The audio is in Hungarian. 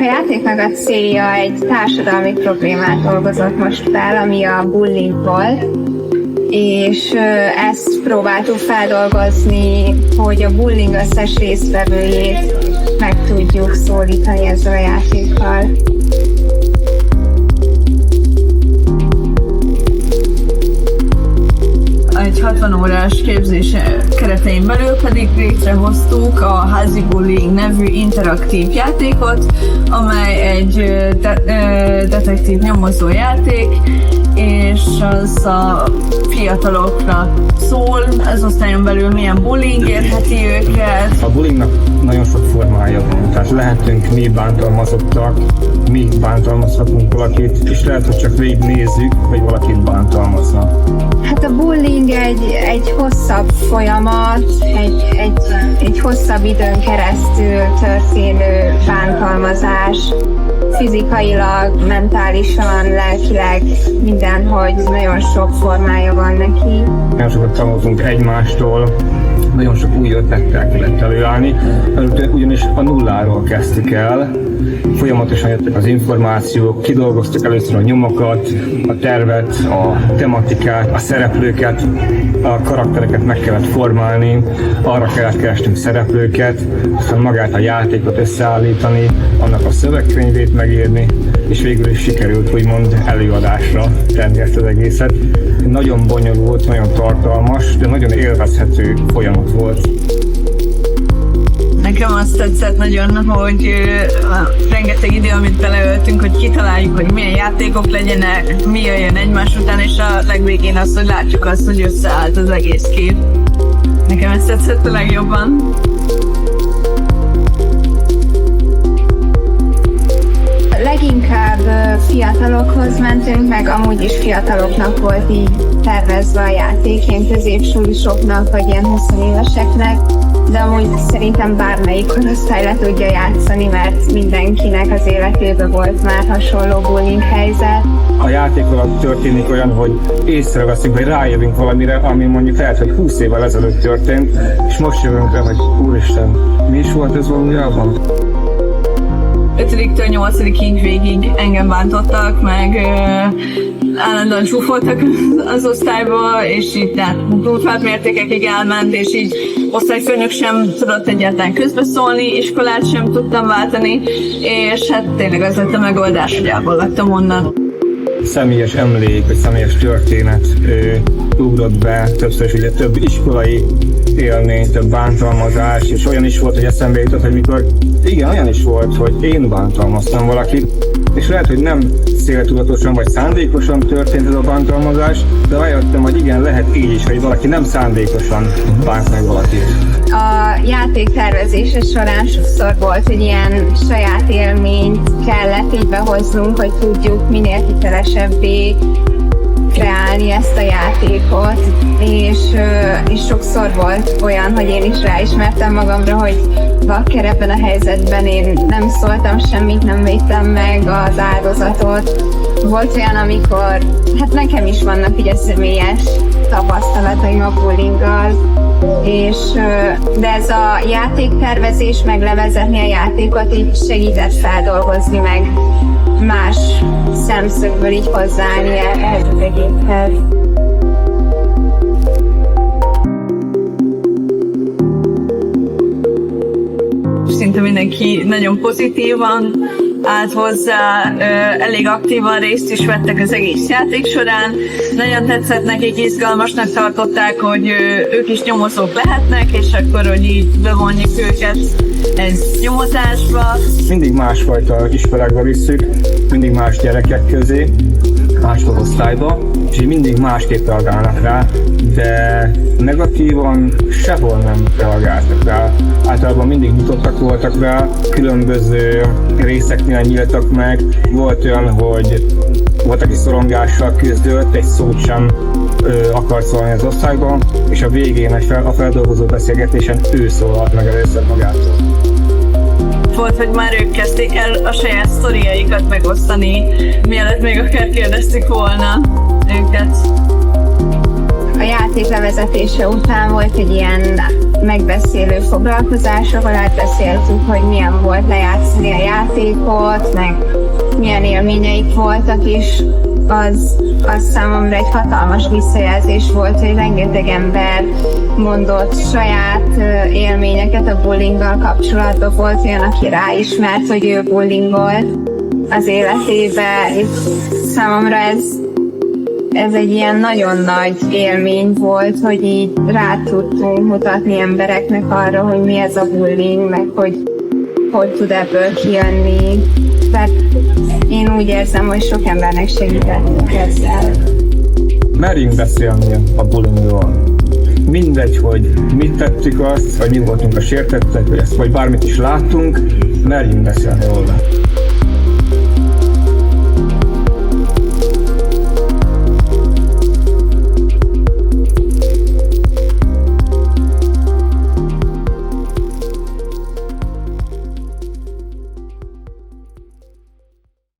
A játéknak a célja egy társadalmi problémát dolgozott most fel, ami a bullying volt, és ezt próbáltuk feldolgozni, hogy a bullying összes résztvevőjét meg tudjuk szólítani ezzel a játékkal. Egy 60 órás képzés keretein belül pedig létrehoztuk a Házi Bullying nevű interaktív játékot, amely egy detektív nyomozó játék, és az a fiatalokra szól, az osztályon belül milyen bullying érheti őket. A bullyingnak nagyon sok formája van, tehát lehetünk mi bántalmazottak, mi bántalmazhatunk valakit, és lehet, hogy csak végignézzük, hogy valakit bántalmaznak. Hát a bullying egy hosszabb folyamat, egy hosszabb időn keresztül történő bántalmazás, fizikailag, mentálisan, lelkileg, mindenhogy nagyon sok formája van neki. Nagyon sokat tanultunk egymástól, nagyon sok új ötlettel kellett előállni, ugyanis a nulláról kezdtük el, folyamatosan jöttek az információk, kidolgoztuk először a nyomokat, a tervet, a tematikát, a szereplőket, a karaktereket meg kellett formálni, arra kellett keresnünk szereplőket, aztán magát a játékot összeállítani, annak a szövegkönyvét megírni, és végül is sikerült úgymond előadásra tenni ezt az egészet. Nagyon bonyolult, nagyon tartalmas, de nagyon élvezhető folyamat volt. Nekem azt tetszett nagyon, hogy rengeteg idő, amit beleöltünk, hogy kitaláljuk, hogy milyen játékok legyenek, mi jöjjön egymás után, és a legvégén azt, hogy látjuk azt, hogy összeállt az egész kép. Nekem ezt tetszett a legjobban. Leginkább fiatalokhoz mentünk, meg amúgy is fiataloknak volt így tervezve a játék, ilyen középsulisoknak, vagy ilyen 20 éveseknek, de amúgy szerintem bármelyik korosztály le tudja játszani, mert mindenkinek az életében volt már hasonló bullying helyzet. A játék alatt történik olyan, hogy észreveszünk, vagy rájövünk valamire, ami mondjuk lehet, hogy 20 évvel ezelőtt történt, és most jövünk rá, hogy úristen, mi is volt ez valójában? 5-től 8-ig végig engem bántottak, meg állandóan csúfoltak az osztályba, és így brutál mértékekig elment, és így osztályfőnök sem tudott egyáltalán közbeszólni, iskolát sem tudtam váltani, és hát tényleg az lett a megoldás, hogy elballattam onnan. Személyes emlék, vagy személyes történet ugrott be, többször is ugye több iskolai élmény, több bántalmazás, és olyan is volt, hogy eszembe jutott, hogy mikor igen, olyan is volt, hogy én bántalmaztam valakit, és lehet, hogy nem céltudatosan vagy szándékosan történt ez a bántalmazás, de rájöttem, hogy igen, lehet így is, hogy valaki nem szándékosan bánt meg valakit. A játék tervezése során sokszor volt, hogy ilyen saját élményt kellett így behoznunk, hogy tudjuk minél hitelesebbé kreálni ezt a játékot, és sokszor volt olyan, hogy én is ráismertem magamra, hogy bakker, ebben a helyzetben én nem szóltam semmit, nem védtem meg az áldozatot. Volt olyan, amikor, hát nekem is vannak ugye személyes tapasztalataim a bullyinggal, de ez a játéktervezés, meg levezetni a játékot így segített feldolgozni, meg más szemszögből így hozzáállni ehhez az egészhez. Szinte mindenki nagyon pozitívan állt hozzá, elég aktívan részt is vettek az egész játék során. Nagyon tetszett nekik, izgalmasnak tartották, hogy ők is nyomozók lehetnek, és akkor, hogy így bevonjuk őket egy nyomozásba. Mindig másfajta iskolákba visszük, mindig más gyerekek közé, más osztályba, és így mindig másképp reagálnak rá, de negatívan sehol nem reagáltak rá. Általában mindig nyitottak voltak rá, különböző részeknél nyíltak meg. Volt olyan, hogy volt, aki szorongással küzdött, egy szót sem akart szólni az osztályban, és a végén a feldolgozó beszélgetésen ő szólalt meg először magától. Volt, hogy már ők kezdték el a saját sztoriaikat megosztani, mielőtt még akár kérdeztük volna őket. A játék levezetése után volt egy ilyen megbeszélő foglalkozás, ahol átbeszéltük, hogy milyen volt lejátszani a játékot, meg milyen élményeik voltak, és az számomra egy hatalmas visszajelzés volt, hogy rengeteg ember mondott saját élményeket a bullyinggal kapcsolatban. Volt olyan, aki ráismert, hogy ő bullyingolt az életébe, és számomra ez egy ilyen nagyon nagy élmény volt, hogy így rá tudtunk mutatni embereknek arra, hogy mi ez a bullying, meg hogy tud ebből kijönni. Tehát én úgy érzem, hogy sok embernek segítettünk ezzel. Merjünk beszélni a bullyingról. Mindegy, hogy mit tettük azt, vagy mi voltunk a sértettek, vagy bármit is láttunk, merjünk beszélni róla.